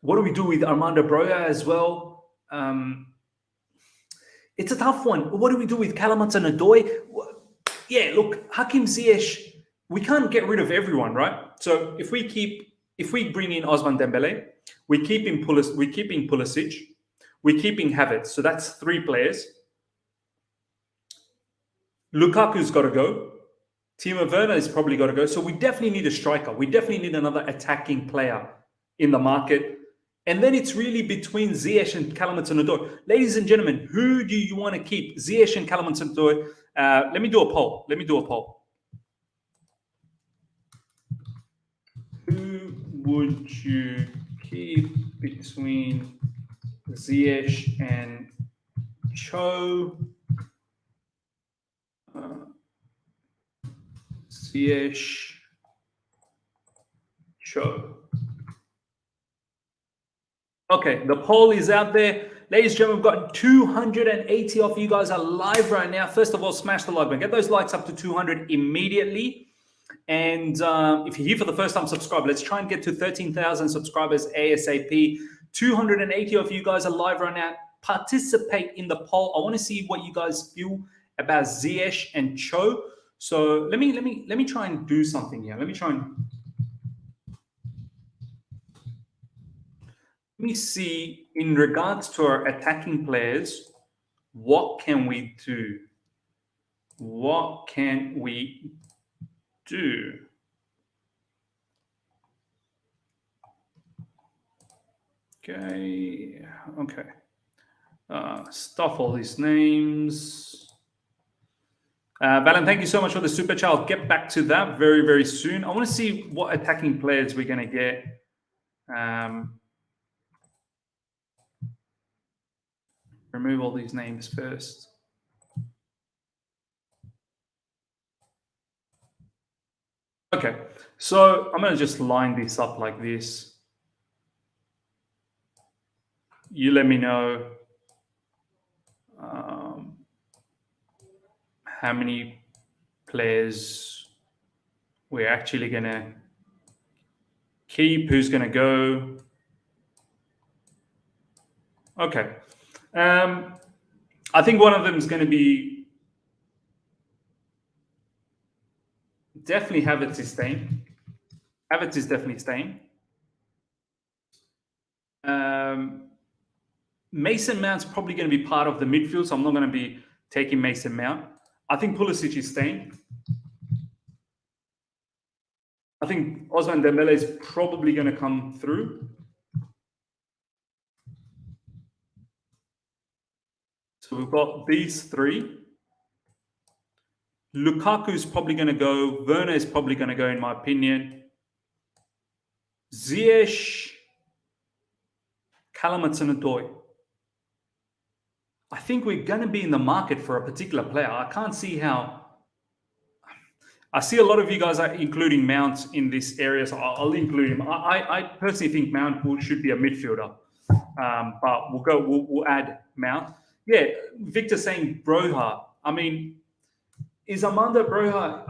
What do we do with Armando Broja as well? It's a tough one. What do we do with Callum Hudson-Odoi? Yeah, look, Hakim Ziyech, we can't get rid of everyone, right? So if we bring in Ousmane Dembele, we're keeping Pulisic, we're keeping Havertz. So that's 3 players. Lukaku's got to go. Timo Werner is probably got to go. So we definitely need a striker. We definitely need another attacking player in the market. And then it's really between Ziyech and Callum Hudson-Odoi. Ladies and gentlemen, who do you want to keep? Ziyech and Callum Hudson-Odoi. Let me do a poll. Who who would you keep between Ziyech and Cho? Ziyech, Cho. Okay, the poll is out there. Ladies and gentlemen, we've got 280 of you guys are live right now. First of all, smash the like button. Get those likes up to 200 immediately. And if you're here for the first time, subscribe. Let's try and get to 13,000 subscribers ASAP. 280 of you guys are live right now. Participate in the poll. I want to see what you guys feel about Ziyech and Cho. So let me try and do something here. Let me see, in regards to our attacking players, what can we do? What can we do? Okay. Stuff all these names. Valen, thank you so much for the super chat. I'll get back to that very, very soon. I want to see what attacking players we're going to get. Remove all these names first. Okay, so I'm going to just line this up like this. You let me know how many players we're actually going to keep, who's going to go. Okay. I think one of them is going to be definitely Havertz is staying. Havertz is definitely staying. Mason Mount's probably going to be part of the midfield, so I'm not going to be taking Mason Mount. I think Pulisic is staying. I think Ousmane Dembele is probably going to come through. So we've got these three. Lukaku is probably going to go. Werner is probably going to go, in my opinion. Ziyech, Callum Hudson-Odoi. I think we're going to be in the market for a particular player. I can't see how. I see a lot of you guys are including Mount in this area, so I'll include him. I personally think Mount should be a midfielder, but we'll add Mount. Yeah, Victor saying Broha. I mean, is Armando Broha?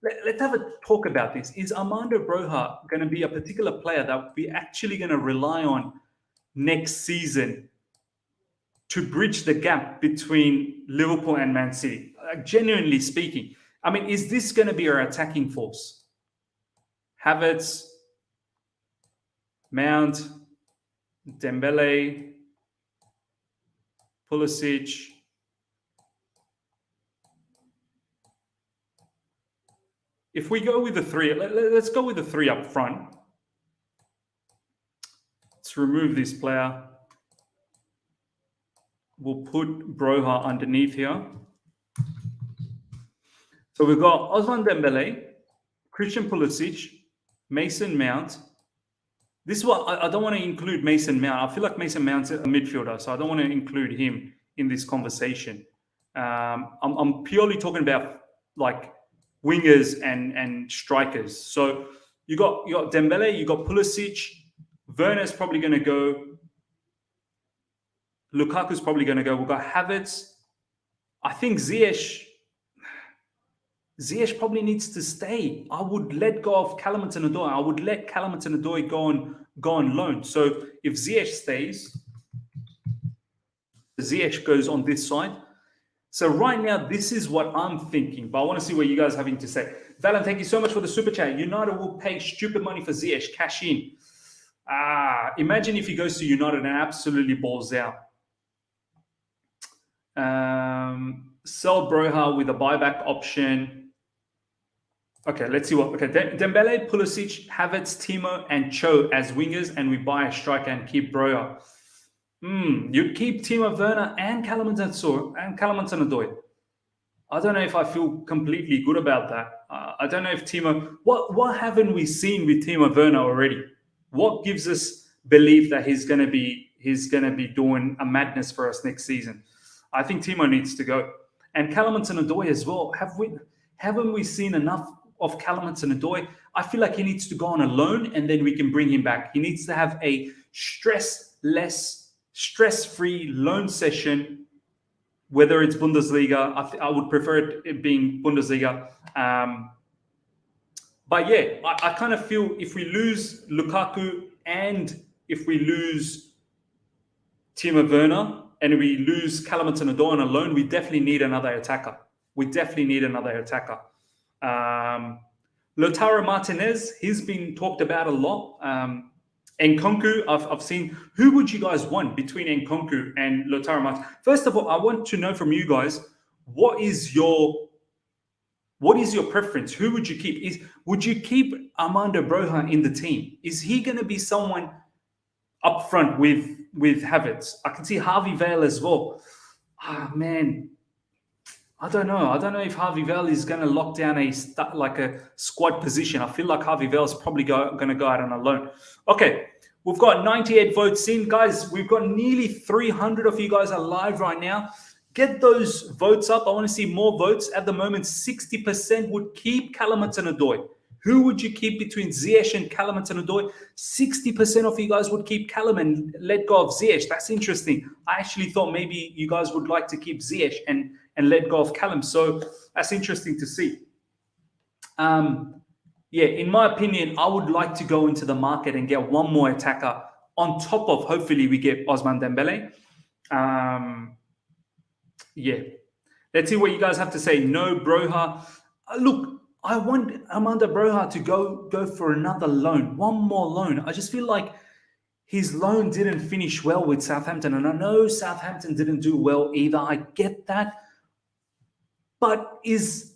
Let's have a talk about this. Is Armando Broha going to be a particular player that we're actually going to rely on next season to bridge the gap between Liverpool and Man City? Genuinely speaking, I mean, is this going to be our attacking force? Havertz, Mount, Dembele, Pulisic. If we go with the three, let's go with the three up front. Let's remove this player. We'll put Broha underneath here. So we've got Ousmane Dembele, Christian Pulisic, Mason Mount. This is what I don't want to include Mason Mount. I feel like Mason Mount's a midfielder, so I don't want to include him in this conversation. I'm purely talking about like wingers and strikers. So you got Dembele, you got Pulisic, Werner's probably going to go. Lukaku's probably going to go. We've got Havertz. I think Ziyech probably needs to stay. I would let go of Callum Hudson-Odoi. I would let Callum Hudson-Odoi go on loan. So if Ziyech stays, Ziyech goes on this side. So right now, this is what I'm thinking, but I want to see what you guys are having to say. Valen, thank you so much for the super chat. United will pay stupid money for Ziyech. Cash in. Imagine if he goes to United and absolutely balls out. Sell Broha with a buyback option. Okay, let's see what. Okay, Dembele, Pulisic, Havertz, Timo, and Cho as wingers, and we buy a striker and keep Broha. You'd keep Timo Werner and Callum Hudson-Odoi. I don't know if I feel completely good about that. I don't know if Timo. What haven't we seen with Timo Werner already? What gives us belief that he's going to be doing a madness for us next season? I think Timo needs to go, and Callum Hudson-Odoi as well. Haven't we seen enough of Callum Hudson-Odoi? I feel like he needs to go on a loan, and then we can bring him back. He needs to have a stress-free loan session. Whether it's Bundesliga, I would prefer it being Bundesliga. But yeah, I kind of feel if we lose Lukaku and if we lose Timo Werner and we lose Callum Hudson-Odoi on a loan, we definitely need another attacker. Lautaro Martinez, he's been talked about a lot. Nkunku, I've seen. Who would you guys want between Nkunku and Lautaro Martinez? First of all, I want to know from you guys, what is your preference? Who would you keep? Would you keep Armando Broja in the team? Is he going to be someone up front with Havertz? I can see Harvey Vale as well. Man, I don't know. I don't know if Harvey Vale is going to lock down a squad position. I feel like Harvey Vale is probably going to go out on a loan. Okay, we've got 98 votes in. Guys, we've got nearly 300 of you guys are live right now. Get those votes up. I want to see more votes. At the moment, 60% would keep Callum Hudson-Odoi. Who would you keep between Ziyech and Callum Hudson-Odoi? 60% of you guys would keep Callum and let go of Ziyech. That's interesting. I actually thought maybe you guys would like to keep Ziyech and let go of Callum. So that's interesting to see. Yeah, in my opinion, I would like to go into the market and get one more attacker on top of, hopefully, we get Ousmane Dembele. Yeah. Let's see what you guys have to say. No, Broja. Look, I want Armando Broja to go for another loan, one more loan. I just feel like his loan didn't finish well with Southampton. And I know Southampton didn't do well either. I get that. But is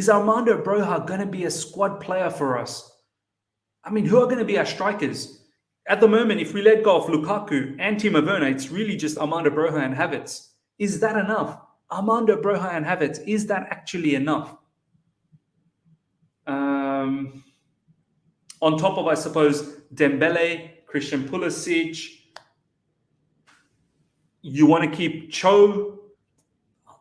Armando Broja going to be a squad player for us? I mean, who are going to be our strikers? At the moment, if we let go of Lukaku and Timo Werner, it's really just Armando Broja and Havertz. Is that enough? Armando Broja and Havertz, is that actually enough? On top of, I suppose, Dembele, Christian Pulisic. You want to keep Cho.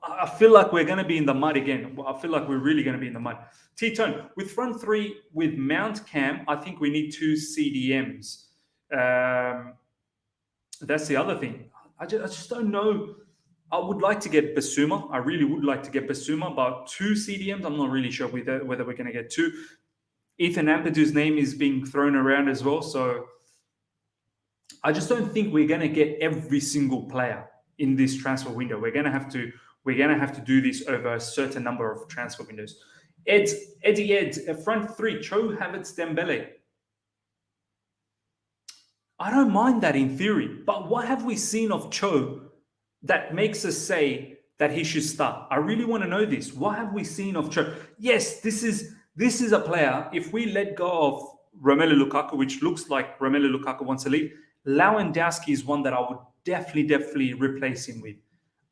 I feel like we're going to be in the mud again. I feel like we're really going to be in the mud. T-Tone, with front three, with Mount Cam, I think we need 2 CDMs. That's the other thing. I just don't know. I would like to get Basuma. I really would like to get Basuma, but 2 CDMs, I'm not really sure whether we're going to get 2. Ethan Ampadu's name is being thrown around as well. So I just don't think we're going to get every single player in this transfer window. We're going to have to do this over a certain number of transfer windows. Eddie Ed, front three, Cho, Havertz, Dembele. I don't mind that in theory, but what have we seen of Cho that makes us say that he should start? I really want to know this. What have we seen of Cho? Yes, this is a player. If we let go of Romelu Lukaku, which looks like Romelu Lukaku wants to leave, Lewandowski is one that I would definitely replace him with.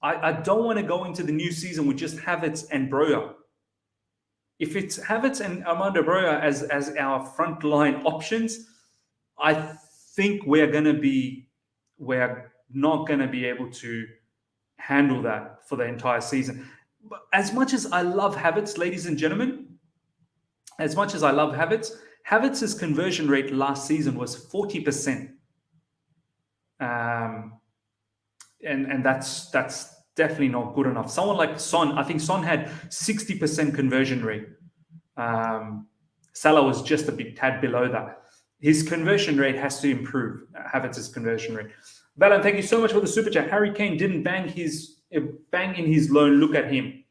I don't want to go into the new season with just Havertz and Broja. If it's Havertz and Armando Broja as our frontline options, I think we're not going to be able to handle that for the entire season. But as much as I love Havertz, ladies and gentlemen, as much as I love Havertz, Havertz's conversion rate last season was 40%. And that's definitely not good enough. Someone like Son, I think Son had 60% conversion rate. Salah was just a tad below that. His conversion rate has to improve, Havertz's conversion rate. Balan, thank you so much for the super chat. Harry Kane didn't bang in his loan. Look at him.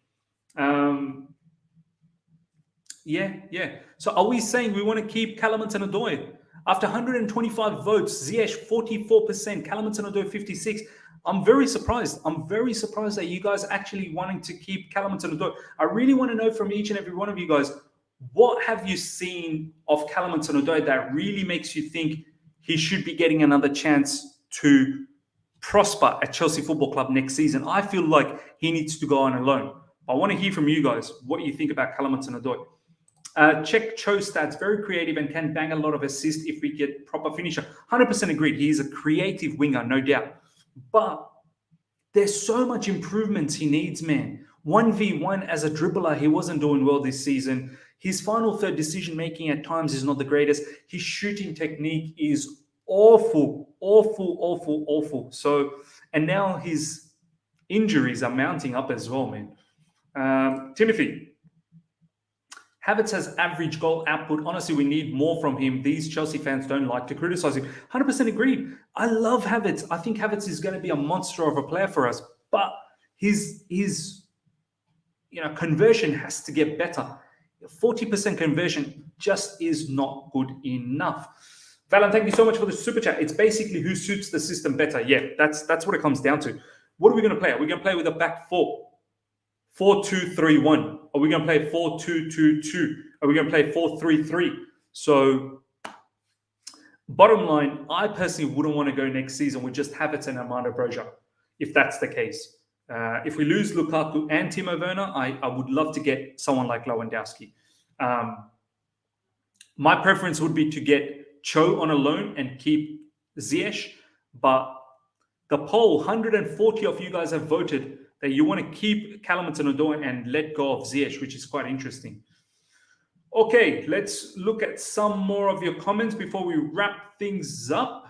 Yeah. So are we saying we want to keep Callum Hudson-Odoi? After 125 votes, Ziyech 44%, Callum Hudson-Odoi 56%. I'm very surprised. That you guys are actually wanting to keep Callum Hudson-Odoi. I really want to know from each and every one of you guys, what have you seen of Callum Hudson-Odoi that really makes you think he should be getting another chance to prosper at Chelsea Football Club next season? I feel like he needs to go on a loan. I want to hear from you guys what you think about Callum Hudson-Odoi. Check Cho stats, very creative and can bang a lot of assists if we get proper finisher. 100% agreed. He is a creative winger, no doubt. But there's so much improvements he needs, man. 1v1 as a dribbler, he wasn't doing well this season. His final third decision-making at times is not the greatest. His shooting technique is awful. So, and now his injuries are mounting up as well, man. Timothy, Havertz has average goal output. Honestly, we need more from him. These Chelsea fans don't like to criticize him. 100% agreed. I love Havertz. I think Havertz is going to be a monster of a player for us, but his conversion has to get better. 40% conversion just is not good enough. Valen, thank you so much for the super chat. It's basically who suits the system better. Yeah, that's what it comes down to. What are we going to play? Are we going to play with a back four? 4-2-3-1. Are we going to play 4-2-2-2? Are we going to play 4-3-3? So, bottom line, I personally wouldn't want to go next season with just Havertz and Armando Broja, if that's the case. If we lose Lukaku and Timo Werner, I would love to get someone like Lewandowski. My preference would be to get Cho on a loan and keep Ziyech, but the poll, 140 of you guys have voted that you want to keep Callum Hudson-Odoi and let go of Ziyech, which is quite interesting. Okay, let's look at some more of your comments before we wrap things up.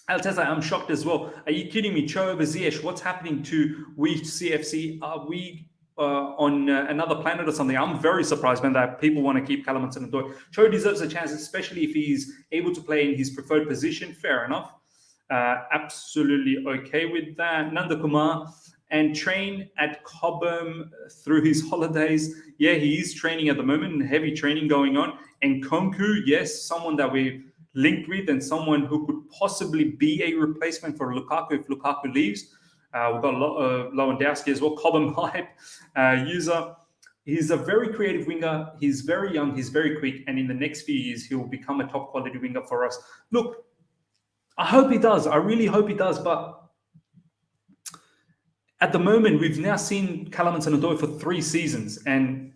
Alteza, I'm shocked as well. Are you kidding me? Cho over Ziyech, what's happening to we CFC? Are we on another planet or something? I'm very surprised, man, that people want to keep Callum Hudson-Odoi. Cho deserves a chance, especially if he's able to play in his preferred position. Fair enough. Absolutely okay with that. Nanda Kumar, and train at Cobham through his holidays. Yeah, he is training at the moment, heavy training going on. And Konku, yes, someone that we've linked with and someone who could possibly be a replacement for Lukaku if Lukaku leaves. We've got Lewandowski as well, Cobham hype user. He's a very creative winger. He's very young. He's very quick. And in the next few years, he will become a top quality winger for us. Look, I hope he does. I really hope he does. But at the moment, we've now seen Callum Hudson-Odoi for 3 seasons. And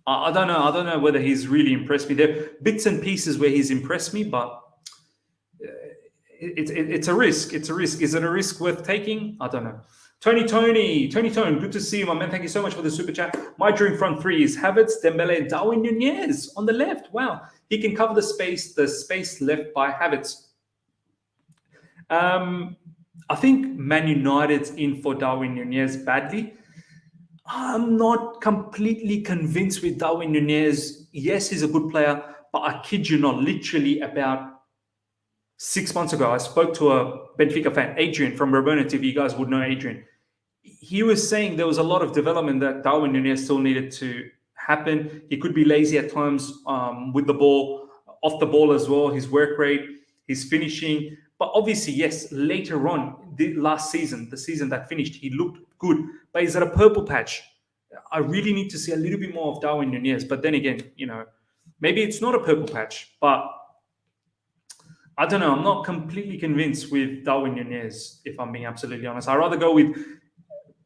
I don't know. I don't know whether he's really impressed me. There are bits and pieces where he's impressed me, but it's a risk. It's a risk. Is it a risk worth taking? I don't know. Tony, good to see you, my man. Thank you so much for the super chat. My dream front three is Havertz, Dembele, and Darwin Nunez on the left. Wow. He can cover the space left by Havertz. I think Man United's in for Darwin Nunez badly. I'm not completely convinced with Darwin Nunez. Yes, he's a good player, but I kid you not, literally about 6 months ago, I spoke to a Benfica fan, Adrian from Roberto TV. You guys would know Adrian. He was saying there was a lot of development that Darwin Nunez still needed to happen. He could be lazy at times with the ball, off the ball as well, his work rate, his finishing. But obviously, yes, later on, the last season, the season that finished, he looked good. But is it a purple patch? I really need to see a little bit more of Darwin Nunez. But then again, maybe it's not a purple patch. But I don't know. I'm not completely convinced with Darwin Nunez, if I'm being absolutely honest. I'd rather go with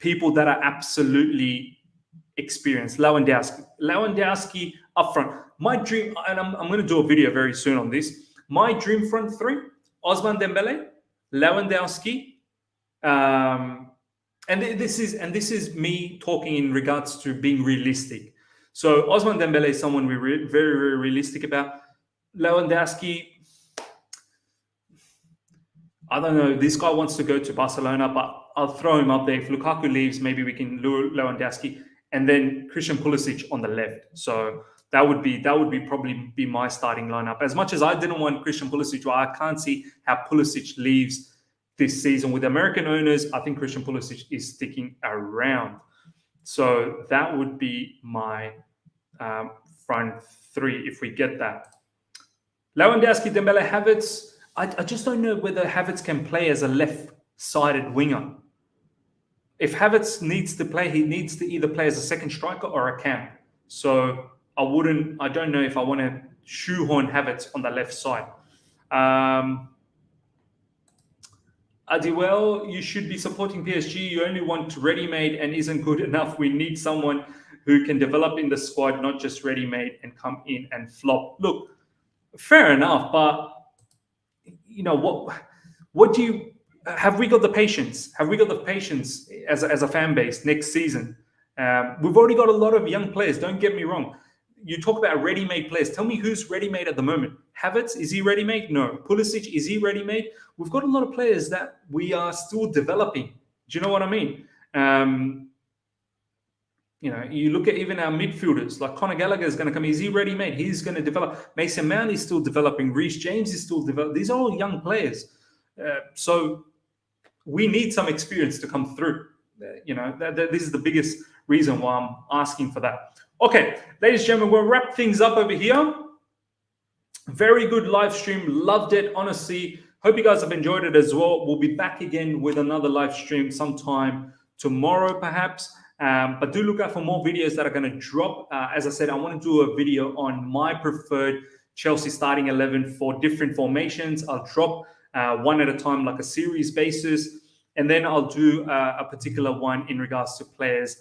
people that are absolutely experienced. Lewandowski up front. My dream, and I'm going to do a video very soon on this. My dream front three: Ousmane Dembele, Lewandowski, and this is me talking in regards to being realistic. So Ousmane Dembele is someone we're very, very realistic about. Lewandowski, I don't know. This guy wants to go to Barcelona, but I'll throw him up there. If Lukaku leaves, maybe we can lure Lewandowski, and then Christian Pulisic on the left. So that would probably be my starting lineup. As much as I didn't want Christian Pulisic, I can't see how Pulisic leaves this season. With American owners, I think Christian Pulisic is sticking around. So that would be my front three if we get that. Lewandowski, Dembele, Havertz. I just don't know whether Havertz can play as a left-sided winger. If Havertz needs to play, he needs to either play as a second striker or a cam. So I don't know if I want to shoehorn Havertz on the left side. Adiwell, you should be supporting PSG. You only want ready-made and isn't good enough. We need someone who can develop in the squad, not just ready-made and come in and flop. Look, fair enough, but you know what do you have? We got the patience? Have we got the patience as a fan base next season? We've already got a lot of young players. Don't get me wrong. You talk about ready-made players. Tell me who's ready-made at the moment. Havertz, is he ready-made? No. Pulisic, is he ready-made? We've got a lot of players that we are still developing. Do you know what I mean? You look at even our midfielders, like Conor Gallagher is going to come. Is he ready-made? He's going to develop. Mason Mount is still developing. Reece James is still developing. These are all young players. So we need some experience to come through. This is the biggest reason why I'm asking for that. Okay, ladies and gentlemen, we'll wrap things up over here. Very good live stream. Loved it, honestly. Hope you guys have enjoyed it as well. We'll be back again with another live stream sometime tomorrow, perhaps. But do look out for more videos that are going to drop. As I said, I want to do a video on my preferred Chelsea starting 11 for different formations. I'll drop one at a time, like a series basis. And then I'll do a particular one in regards to players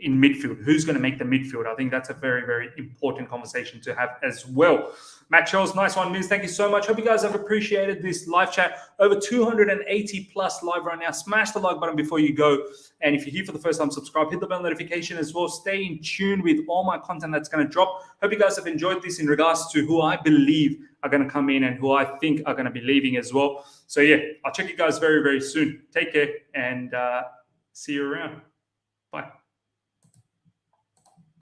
in midfield. Who's going to make the midfield? I think that's a very, very important conversation to have as well. Matt Charles, nice one, Miz. Thank you so much. Hope you guys have appreciated this live chat. Over 280 plus live right now. Smash the like button before you go. And if you're here for the first time, subscribe. Hit the bell notification as well. Stay in tune with all my content that's going to drop. Hope you guys have enjoyed this in regards to who I believe are going to come in and who I think are going to be leaving as well. So yeah, I'll check you guys very, very soon. Take care and see you around. Bye.